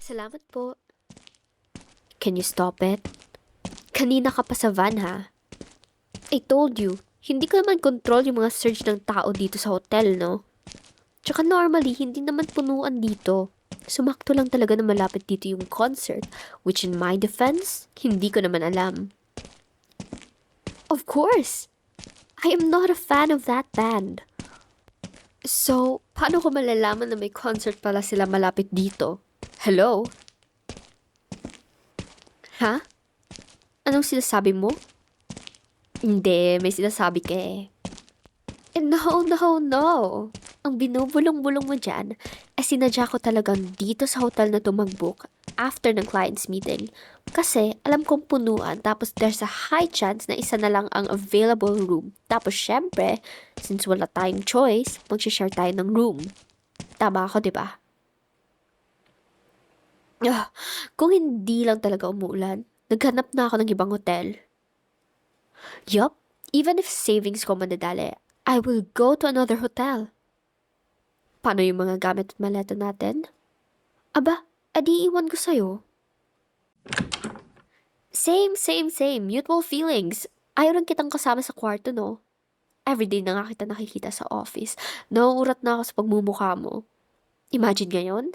Salamat po. Can you stop it? Kanina ka pa sa van, ha? I told you, hindi ko naman control yung mga surge ng tao dito sa hotel, no? Tsaka normally, hindi naman punuan dito. Sumakto lang talaga na malapit dito yung concert, which in my defense, hindi ko naman alam. Of course! I am not a fan of that band. So, paano ko malalaman na may concert pala sila malapit dito? Hello? Ha? Anong sinasabi mo? Hindi, may sinasabi ka eh. No, no, no. Ang binubulong-bulong mo dyan, sinadya ko talagang dito sa hotel na to mag-book after ng client's meeting. Kasi alam kong punuan tapos there's a high chance na isa na lang ang available room. Tapos syempre, since wala tayong choice, mag-share tayo ng room. Tama ako, di ba? Kung hindi lang talaga umuulan, naghanap na ako ng ibang hotel. Yup, even if savings ko madadali, I will go to another hotel. Paano yung mga gamit at maleta natin? Aba, adi iwan ko sa'yo. Same. Mutual feelings. Ayaw rin kitang kasama sa kwarto, no? Everyday na nga kita nakikita sa office. Nauurat na ako sa pagmumukha mo. Imagine ngayon,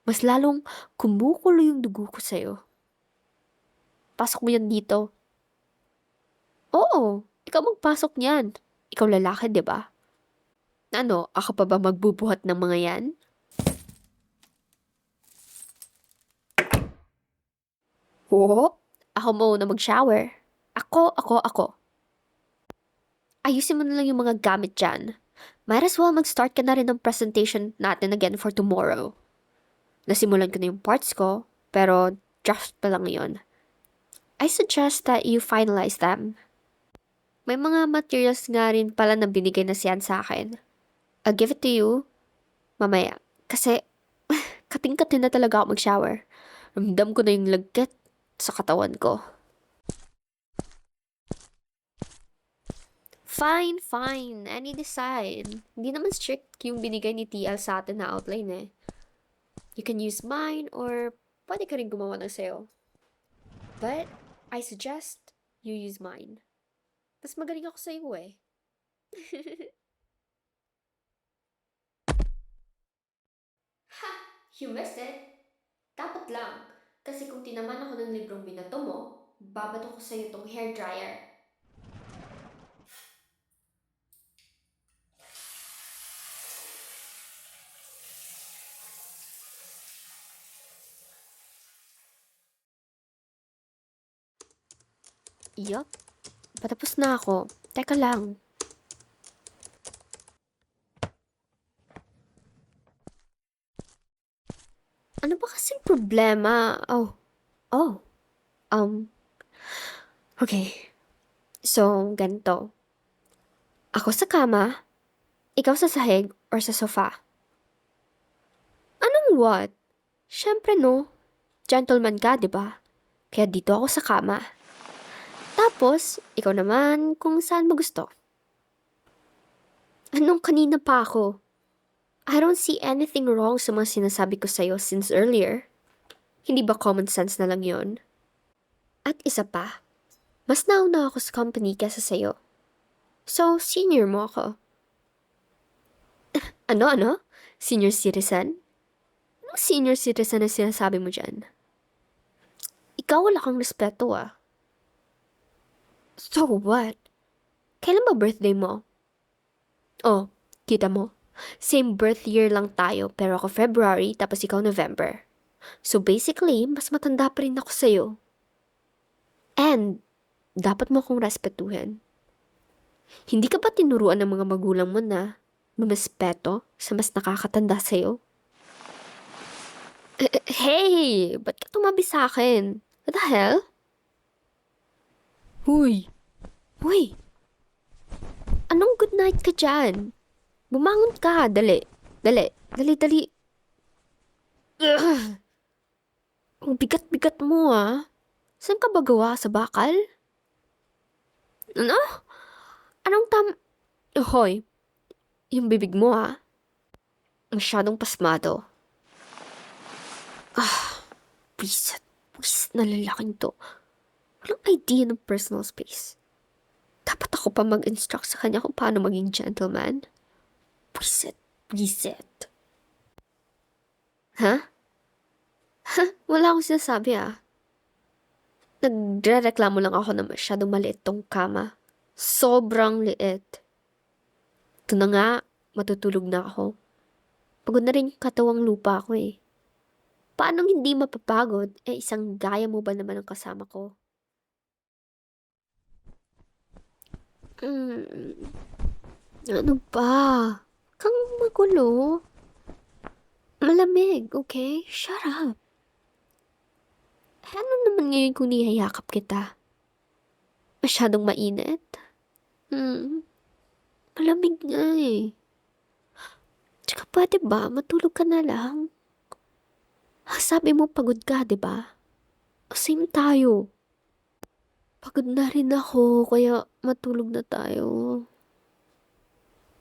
mas lalong kumukulo yung dugo ko sa'yo. Pasok mo yan dito. Oo, ikaw magpasok niyan. Ikaw lalaki, di ba? Ano, ako pa ba magbubuhat ng mga yan? Oo, ako muna mag-shower. Ako. Ayusin mo na lang yung mga gamit dyan. Might as well mag-start ka na rin ng presentation natin again for tomorrow. Nasimulan ko na yung parts ko, pero draft pa lang yun. I suggest that you finalize them. May mga materials nga rin pala na binigay na siyan sa akin. I'll give it to you mamaya. Kasi, kating-kating na talaga ako mag-shower. Ramdam ko na yung lagkit sa katawan ko. Fine. Any design. Hindi naman strict yung binigay ni TL sa atin na outline eh. You can use mine or pwede ka rin gumawa ng sa'yo. But, I suggest you use mine. Mas magaling ako sa'yo eh. Ha! You missed it! Dapat lang. Kasi kung tinaman ako ng librong binato mo, babato ko sa'yo tong hairdryer. Yup. Patapos na ako. Teka lang. Ano ba kasing problema? Oh. Um, okay. So, ganito. Ako sa kama, ikaw sa sahig or sa sofa. Anong what? Siyempre no. Gentleman ka, di ba? Kaya dito ako sa kama. Tapos, ikaw naman kung saan mo gusto. Anong kanina pa ako? I don't see anything wrong sa mga sinasabi ko sa'yo since earlier. Hindi ba common sense na lang yon? At isa pa, mas nauna ako sa company kesa sa'yo. So, senior mo ako. Ano? Senior citizen? Anong senior citizen na sinasabi mo dyan? Ikaw wala kang respeto ah. So what? Kailan ba birthday mo? Oh, kita mo. Same birth year lang tayo pero ako February tapos ikaw November. So basically, mas matanda pa rin ako sa'yo. And, dapat mo akong respetuhin. Hindi ka ba tinuruan ng mga magulang mo na lumispeto sa mas nakakatanda sa'yo? Hey! Ba't ka tumabi sa akin? What the hell? Huy! Anong good night ka dyan? Bumangon ka, dali. Ugh. Ang bigat-bigat mo ah. Saan ka ba gawa? Sa bakal? Ano? Anong Hoy, yung bibig mo ah. Masyadong pasmado. Bisit. Bisit na lalaking to. Walang idea ng personal space. Dapat ako pa mag-instruct sa kanya kung paano maging gentleman. Bisit. Bisit. Ha? Ha? Wala akong sinasabi Nagre-reklamo lang ako na masyadong maliit tong kama. Sobrang liit. Ito na nga, matutulog na ako. Pagod na rin yung katawang lupa ko eh. Paanong hindi mapapagod? Isang gaya mo ba naman ang kasama ko? Hmm, ano ba? Kang magulo. Malamig, okay? Shut up. Ano naman ngayon kung niyayakap kita? Masyadong mainit? Hmm, malamig nga eh. Tsaka pwede ba, matulog ka na lang? Sabi mo pagod ka, di ba? Same tayo. Pagod na rin ako, kaya matulog na tayo.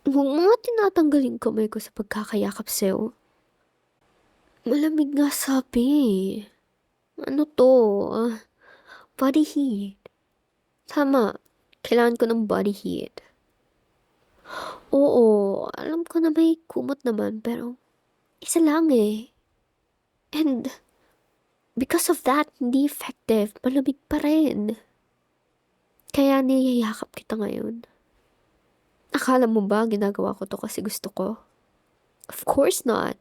Huwag mo nga tinatanggal yung kamay ko sa pagkakayakap sa'yo. Malamig nga sabi. Ano to? Body heat. Tama, kailangan ko ng body heat. Oo, alam ko na may kumot naman, pero isa lang eh. And because of that, hindi effective. Malamig pa rin. Kaya niyayakap kita ngayon. Akala mo ba ginagawa ko to kasi gusto ko? Of course not.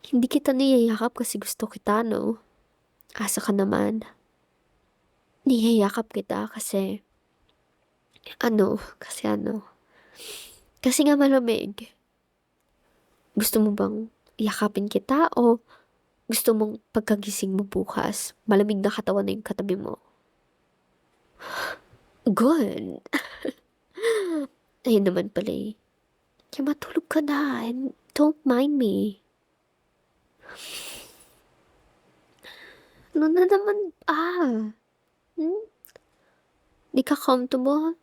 Hindi kita niyayakap kasi gusto kita, no? Asa ka naman. Niyayakap kita kasi... Kasi Kasi nga malamig. Gusto mo bang yakapin kita o gusto mong pagkagising mo bukas, malamig na katawan na yung katabi mo? Good. Ayun naman pala eh. Kaya matulog ka na and don't mind me. Ano na naman Hmm? Di ka comfortable?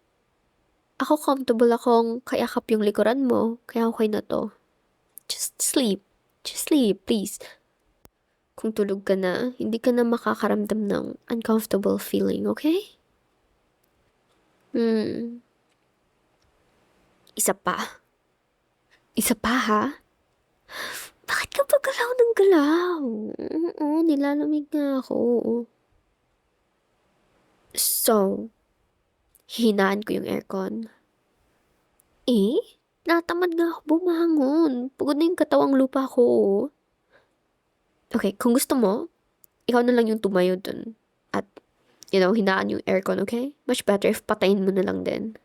Ako comfortable akong kayakap yung likuran mo, kaya okay na to. Just sleep. Just sleep, please. Kung tulog ka na, hindi ka na makakaramdam ng uncomfortable feeling, okay? Isa pa. Isa pa ha? Bakit ka pa galaw ng galaw? Oo, nilalamig nga ako. So, hinaan ko yung aircon. Natamad nga ako bumangon. Pagod na yung katawang lupa ko. Okay, kung gusto mo, ikaw na lang yung tumayo dun. At, hinaan yung aircon, okay? Much better if patayin mo na lang din.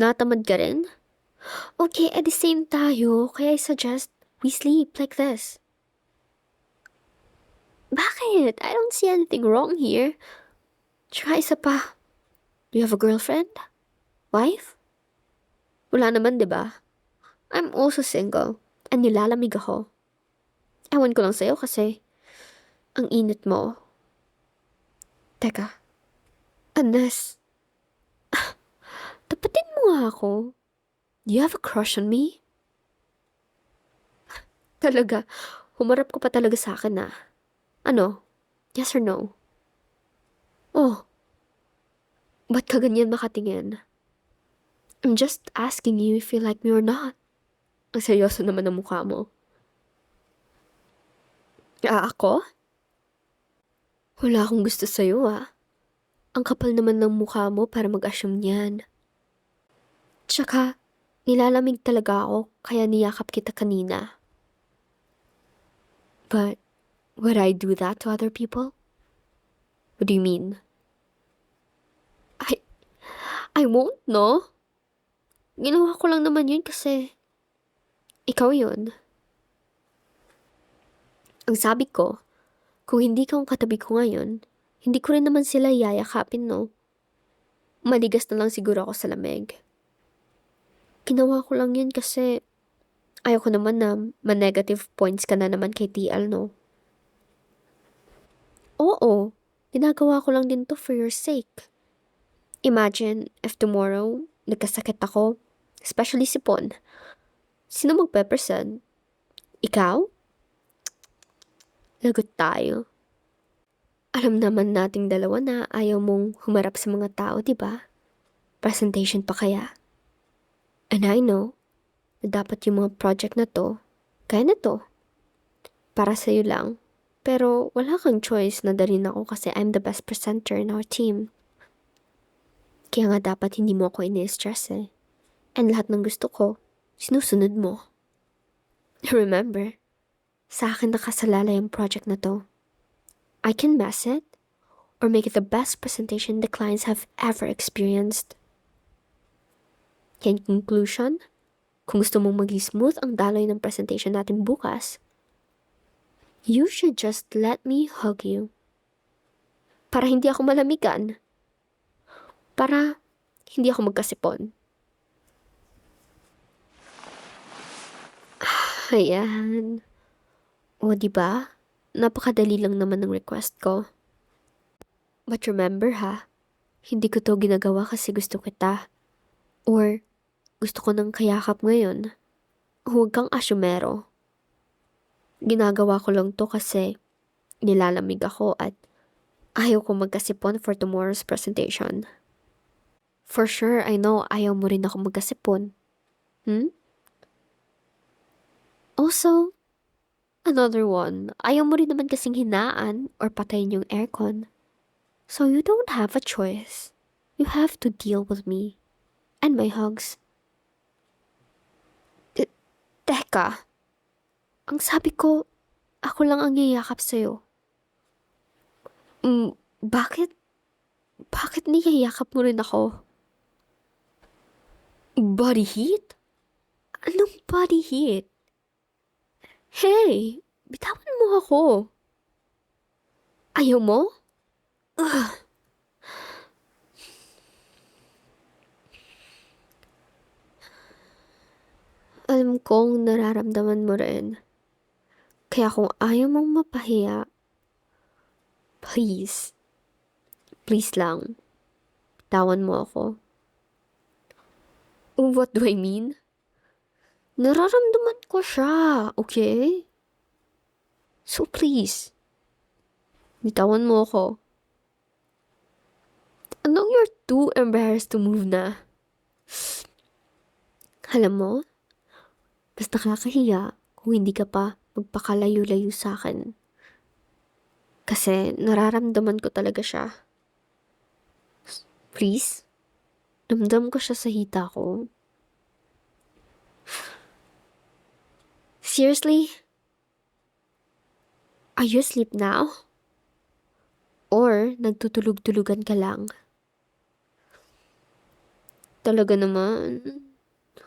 Natamad ka rin? Okay, at the same tayo, kaya I suggest we sleep like this. Bakit? I don't see anything wrong here. Tsaka isa pa. Do you have a girlfriend? Wife? Wala naman, di ba? I'm also single. And nilalamig ako. Ewan ko lang sa'yo kasi ang init mo. Teka. Anas. Tapatin mo nga ako. Do you have a crush on me? Talaga. Humarap ko pa talaga sa akin Ano? Yes or no? Oh. Ba't ka ganyan makatingin? I'm just asking you if you like me or not. Ang seryoso naman ang mukha mo. Ako? Wala akong gusto sa'yo Ang kapal naman ng mukha mo para mag-assume niyan. Tsaka, nilalamig talaga ako kaya niyakap kita kanina. But, would I do that to other people? What do you mean? I won't, no? Ginawa ko lang naman yun kasi ikaw yun. Ang sabi ko, kung hindi ka ang katabi ko ngayon, hindi ko rin naman sila yayakapin, no? Maligas na lang siguro ako sa lamig. Ginawa ko lang yun kasi ayoko naman na ma-negative points ka na naman kay TL, no? Oo, ginagawa ko lang din to for your sake. Imagine if tomorrow, nagkasakit ako, especially si Pon. Sino magpe-present? Ikaw? Lagot tayo. Alam naman nating dalawa na ayaw mong humarap sa mga tao, di ba? Presentation pa kaya. And I know na dapat yung mga project na to, kaya na to, para sa'yo lang. Pero wala kang choice na dalhin ako kasi I'm the best presenter in our team. Kaya nga dapat hindi mo ako ini-stress eh. And lahat ng gusto ko, sinusunod mo. Remember, sa akin nakasalalay ang project na to. I can mess it or make it the best presentation the clients have ever experienced. In conclusion, kung gusto mong maging smooth ang daloy ng presentation natin bukas, you should just let me hug you. Para hindi ako malamigan. Para hindi ako magkasipon. Ayan. O, diba? Napakadali lang naman ng request ko. But remember ha, hindi ko to ginagawa kasi gusto kita. Or gusto ko ng kayakap ngayon. Huwag kang asyumero. Ginagawa ko lang to kasi nilalamig ako at ayaw ko magkasipon for tomorrow's presentation. For sure, I know ayaw mo rin ako magkasipon. Also, another one, ayaw mo rin naman kasing hinaan or patayin yung aircon. So you don't have a choice. You have to deal with me. And my hugs. Teka. Ang sabi ko, ako lang ang yayakap sa'yo. Bakit? Bakit niyayakap mo rin ako? Body heat? Anong body heat? Hey, bitawan mo ako. Ayaw mo? Ugh. Alam kong nararamdaman mo rin. Kaya kung ayaw mong mapahiya, please lang, bitawan mo ako. What do I mean? Nararamdaman ko siya, okay? So please, bitawan mo ako. Anong you're too embarrassed to move na? Alam mo, mas nakakahiya kung hindi ka pa magpakalayo-layo sa akin. Kasi nararamdaman ko talaga siya. Please, damdam ko siya sa hita ko. Seriously? Are you asleep now? Or nagtutulog-tulugan ka lang? Talaga naman,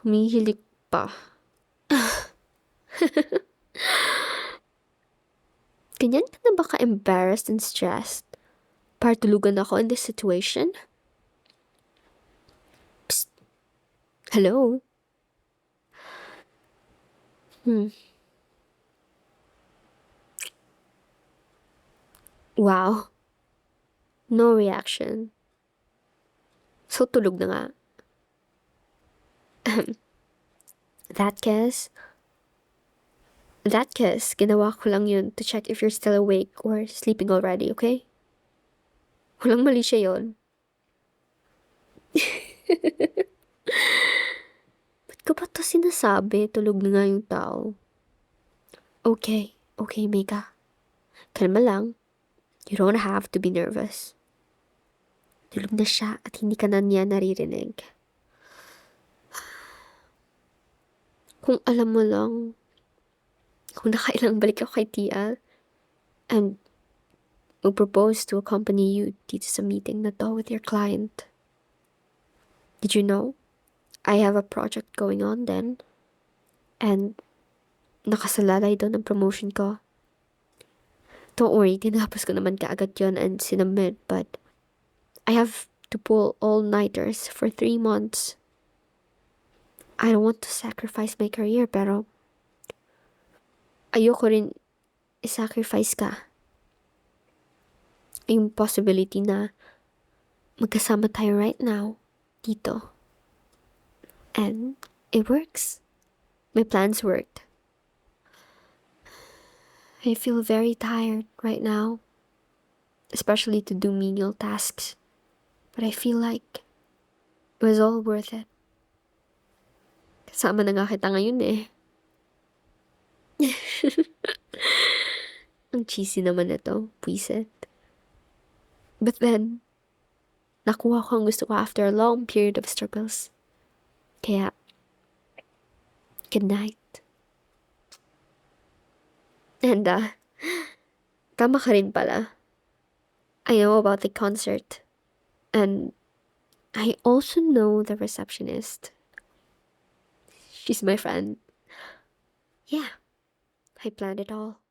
humihilik pa. Ganyan ka na ba ka-embarrassed and stressed? Para tulugan ako in this situation? Psst. Hello? Wow. No reaction. So tulog na nga. That kiss, ginawa ko lang yun to check if you're still awake or sleeping already, okay? Walang mali siya yun. Ba't ko ba ito sinasabi? Tulog na nga yung tao. Okay, Mika. Kalma lang. You don't have to be nervous. Tulog na siya at hindi ka na niya naririnig. Kung alam mo lang, kung nakailang balik ako kay Tia, and mag-propose to accompany you dito sa meeting na to with your client. Did you know? I have a project going on then. And nakasalalay doon ang promotion ko. Don't worry, tinapos ko naman kaagad yun and sinubmit, but I have to pull all-nighters for 3 months. I don't want to sacrifice my career, pero ayoko rin i-sacrifice ka. Yung possibility na magkasama tayo right now, dito. And it works. My plans worked. I feel very tired right now, especially to do menial tasks. But I feel like it was all worth it. Kasama na nga kita ngayon eh. Ang cheesy naman na to, puiset. But then, nakuha ko ang gusto ko after a long period of struggles. Kaya, good night. And, tama ka rin pala. I know about the concert. And I also know the receptionist. She's my friend. Yeah, I planned it all.